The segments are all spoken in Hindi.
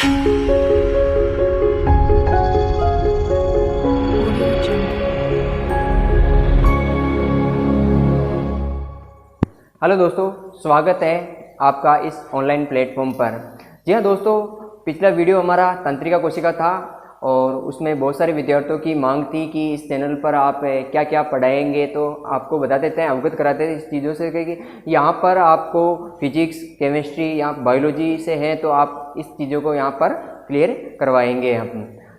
हेलो दोस्तों, स्वागत है आपका इस ऑनलाइन प्लेटफॉर्म पर। जी हाँ दोस्तों, पिछला वीडियो हमारा तंत्रिका कोशिका था और उसमें बहुत सारे विद्यार्थियों की मांग थी कि इस चैनल पर आप क्या क्या पढ़ाएंगे, तो आपको बता देते हैं, अवगत कराते हैं इस चीज़ों से कि यहाँ पर आपको फिजिक्स, केमिस्ट्री या बायोलॉजी से है तो आप इस चीज़ों को यहाँ पर क्लियर करवाएंगे हम।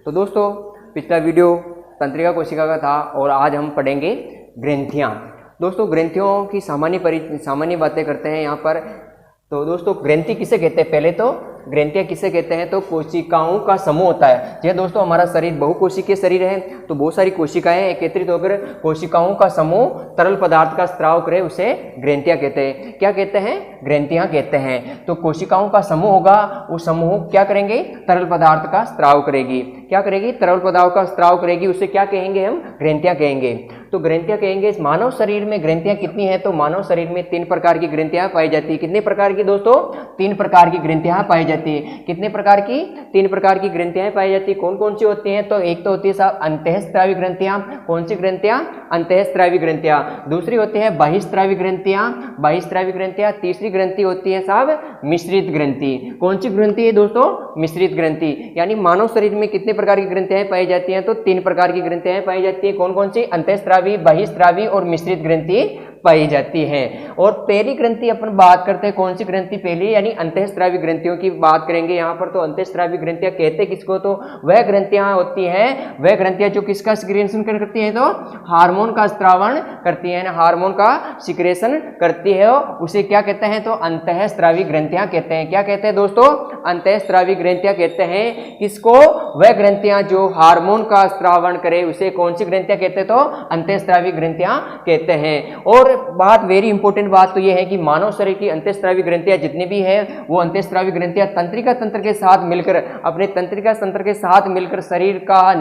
तो दोस्तों, पिछला वीडियो तंत्रिका कोशिका का था और आज हम पढ़ेंगे ग्रंथियाँ। दोस्तों, ग्रंथियों की सामान्य बातें करते हैं यहाँ पर। तो दोस्तों, ग्रंथि किसे कहते हैं? पहले तो ग्रंथियाँ किसे कहते हैं? तो कोशिकाओं का समूह होता है। जी दोस्तों, हमारा शरीर बहुकोशिकीय शरीर है, तो बहुत सारी कोशिकाएं एकत्रित होकर कोशिकाओं का समूह तरल पदार्थ का स्त्राव करे, उसे ग्रंथियाँ कहते हैं। क्या कहते हैं? ग्रंथियाँ कहते हैं। तो कोशिकाओं का समूह होगा, वो समूह क्या करेंगे? तरल पदार्थ का स्त्राव करेगी। क्या करेगी? तरल पदार्थ का स्त्राव करेगी, उसे क्या कहेंगे हम? ग्रंथियाँ कहेंगे। तो ग्रंथियाँ कहेंगे। मानव शरीर में ग्रंथियाँ कितनी है? तो मानव शरीर में 3 प्रकार की ग्रंथियाँ पाई जाती है। कितने प्रकार की दोस्तों? 3 प्रकार की ग्रंथियाँ पाई जाती है। कितने प्रकार की? 3 प्रकार की ग्रंथियाँ पाई जाती है। कौन कौन सी होती हैं? तो एक तो होती है साहब अंतःस्रावी ग्रंथियाँ। कौन सी ग्रंथियाँ? अंतःस्रावी ग्रंथियाँ। दूसरी होती है बहिस्रावी ग्रंथियाँ, बहिस्रावी ग्रंथियाँ। तीसरी ग्रंथि होती है साहब मिश्रित ग्रंथि। कौन सी ग्रंथि है दोस्तों? मिश्रित ग्रंथि। यानी मानव शरीर में कितने प्रकार की ग्रंथियाँ पाई जाती हैं? तो 3 प्रकार की ग्रंथियाँ पाई जाती है। कौन कौन सी? अंतःस्रावी, बहिस्रावी और मिश्रित ग्रंथि पाई जाती है। और पहली ग्रंथि अपन बात करते हैं, कौन सी ग्रंथि? पहली यानी अंतःस्रावी ग्रंथियों की बात करेंगे यहाँ पर। तो अंतःस्रावी ग्रंथियां कहते किसको? तो वह ग्रंथियां होती हैं, वह ग्रंथियां जो किसका सिक्रेशन करती हैं? तो हार्मोन का स्त्रावण करती है, हार्मोन का सिक्रेशन करती है, उसे क्या कहते हैं? तो अंतःस्रावी ग्रंथियां कहते हैं। क्या कहते हैं दोस्तों? अंतःस्रावी ग्रंथियां कहते हैं। किसको? वह ग्रंथियां जो हार्मोन का स्त्रावण करे, उसे कौन सी ग्रंथियां कहते हैं? तो अंतःस्रावी ग्रंथियां कहते हैं। और बात, वेरी इंपॉर्टेंट बात तो यह है कि मानव शरीर की अंतःस्रावी ग्रंथियां जितनी भी है, वो अंतःस्रावी ग्रंथियां तंत्रिका तंत्र के साथ मिलकर, अपने तंत्रिका तंत्र के साथ मिलकर शरीर का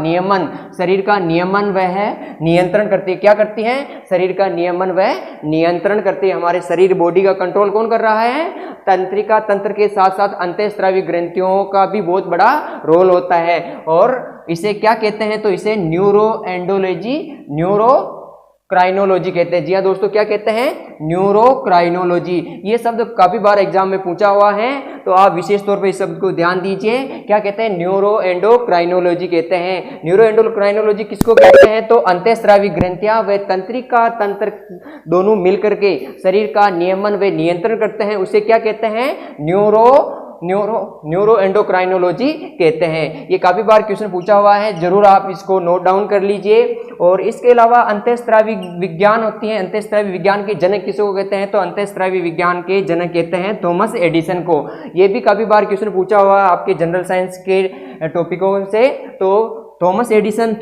नियमन वह नियंत्रण करती है। क्या करती है? शरीर का नियमन वह नियंत्रण करती है। हमारे शरीर, बॉडी का कंट्रोल कौन कर रहा है? तंत्रिका तंत्र के साथ साथ अंतःस्रावी ग्रंथियों का भी बहुत बड़ा रोल होता है। और इसे क्या कहते हैं? तो इसे न्यूरोक्राइनोलॉजी कहते हैं। जी हाँ दोस्तों, क्या कहते हैं? न्यूरोक्राइनोलॉजी। ये शब्द काफी बार एग्जाम में पूछा हुआ है, तो आप विशेष तौर पर इस शब्द को ध्यान दीजिए। क्या कहते हैं? न्यूरोएंडोक्राइनोलॉजी कहते हैं। न्यूरोएंडोक्राइनोलॉजी किसको कहते हैं? तो अंतःस्रावी ग्रंथियां व तंत्रिका तंत्र दोनों मिलकर के शरीर का नियमन व नियंत्रण करते हैं, उसे क्या कहते हैं? न्यूरोएंडोक्राइनोलॉजी कहते हैं। ये काफी बार क्वेश्चन पूछा हुआ है, जरूर आप इसको नोट डाउन कर लीजिए। और इसके अलावा अंतःस्रावी विज्ञान होती है। अंतःस्रावी विज्ञान के जनक किसको कहते हैं? तो अंतःस्रावी विज्ञान के जनक कहते हैं थॉमस एडिसन को। ये भी काफी बार क्वेश्चन पूछा हुआ है आपके जनरल साइंस के टॉपिकों से। तो थॉमस एडिसन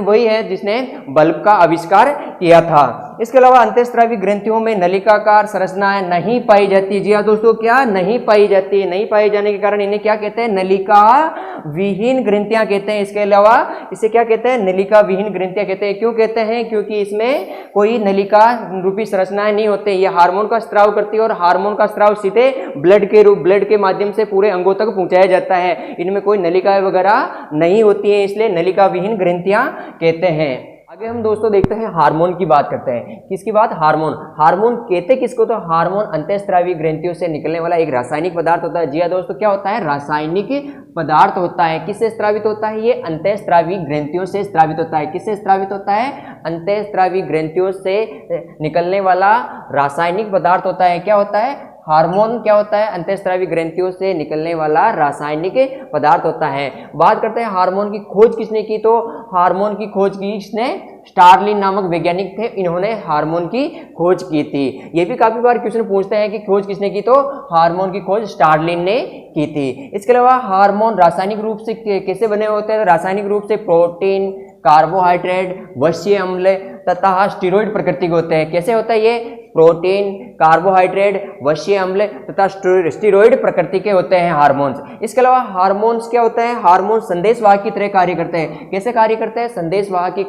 वही है जिसने बल्ब का आविष्कार किया था। इसके अलावा अंतःस्रावी ग्रंथियों में नलिकाकार संरचनाएं नहीं पाई जाती। जी हाँ दोस्तों, क्या नहीं पाई जाती? नहीं पाई जाने के कारण इन्हें क्या कहते हैं? नलिका विहीन ग्रंथियां कहते हैं। इसके अलावा इसे क्या कहते हैं? नलिका विहीन ग्रंथियां कहते हैं। क्यों कहते हैं? क्योंकि इसमें कोई नलिका रूपी संरचनाएं नहीं होते। ये हार्मोन का स्त्राव करती है और हार्मोन का स्त्राव सीधे ब्लड के माध्यम से पूरे अंगों तक पहुंचाया जाता है। इनमें कोई नलिकाएं वगैरह नहीं होती है, इसलिए नलिका विहीन ग्रंथियां कहते हैं। आगे हम दोस्तों देखते हैं, हार्मोन की बात करते हैं। किसकी बात? हार्मोन कहते किसको? तो हार्मोन अंतःस्रावी ग्रंथियों से निकलने वाला एक रासायनिक पदार्थ होता है। जी हाँ दोस्तों, क्या होता है? रासायनिक पदार्थ होता है। किससे स्रावित होता है? ये अंतःस्रावी ग्रंथियों से स्रावित होता है। किससे स्रावित होता है? अंतःस्रावी ग्रंथियों से निकलने वाला रासायनिक पदार्थ होता है। क्या होता है? हार्मोन क्या होता है? अंतःस्रावी ग्रंथियों से निकलने वाला रासायनिक पदार्थ होता है। बात करते हैं हार्मोन की खोज किसने की? तो हार्मोन की खोज की किसने? स्टार्लिन नामक वैज्ञानिक थे, इन्होंने हार्मोन की खोज की थी। ये भी काफी बार क्वेश्चन पूछते हैं कि खोज किसने की? तो हार्मोन की खोज स्टार्लिन ने की थी। इसके अलावा हार्मोन रासायनिक रूप से कैसे बने होते हैं? रासायनिक रूप से प्रोटीन, कार्बोहाइड्रेट, वश्य अम्ल तथा स्टेरॉइड प्रकृति के होते हैं। कैसे होता है ये? प्रोटीन, कार्बोहाइड्रेट, वश्य अम्ल तथा स्टेरॉइड प्रकृति के होते हैं हार्मोन्स। इसके अलावा हार्मोन्स क्या होता है? हार्मोन संदेशवाहक की तरह कार्य करते हैं। कैसे कार्य करते हैं? संदेशवाहक की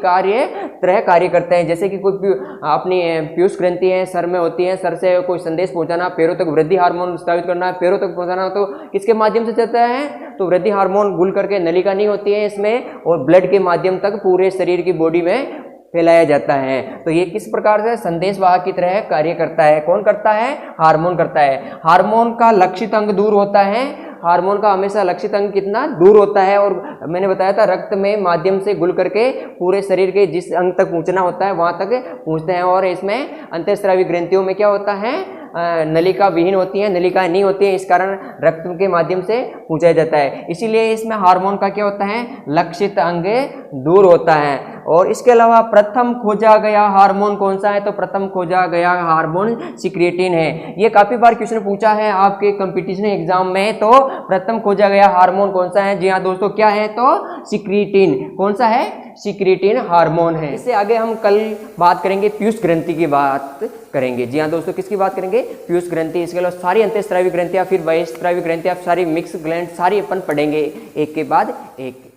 तरह कार्य करते हैं। जैसे कि कोई अपनी पीयूष ग्रंथि है, सर में होती है, सर से कोई संदेश पहुंचाना, पैरों तक वृद्धि हार्मोन स्रावित करना, पैरों तक पहुंचाना, तो किसके माध्यम से चलता है? तो वृद्धि हार्मोन घुल करके नलिका नहीं होती है इसमें और ब्लड के माध्यम तक पूरे शरीर की बॉडी में फैलाया जाता है। तो ये किस प्रकार से संदेशवाहक की तरह कार्य करता है? कौन करता है? हार्मोन करता है। हार्मोन का लक्षित अंग दूर होता है। हार्मोन का हमेशा लक्षित अंग कितना दूर होता है, और मैंने बताया था रक्त में माध्यम से घुल करके पूरे शरीर के जिस अंग तक पहुंचना होता है वहां तक पहुंचते हैं। और इसमें अंतःस्रावी ग्रंथियों में क्या होता है? नलिका विहीन होती है, नलिकाएं नहीं होती है, इस कारण रक्त के माध्यम से पहुंचाया जाता है। इसीलिए इसमें हार्मोन का क्या होता है? लक्षित अंग दूर होता है। और इसके अलावा प्रथम खोजा गया हार्मोन कौन सा है? तो प्रथम खोजा गया हार्मोन सिक्रेटिन है। ये काफी बार क्वेश्चन पूछा है आपके कंपटीशन एग्जाम में। तो प्रथम खोजा गया हार्मोन कौन सा है? जी हाँ दोस्तों, क्या है? तो सिक्रेटिन। कौन सा है? सिक्रेटिन हार्मोन है। इससे आगे हम कल बात करेंगे पीयूष ग्रंथि की बात करेंगे। जी हाँ दोस्तों, किसकी बात करेंगे? पीयूष ग्रंथि। इसके अलावा सारी अंतःस्रावी ग्रंथियां, फिर बहिःस्रावी ग्रंथियां, सारी मिक्स ग्लैंड, सारी अपन पढ़ेंगे एक के बाद एक।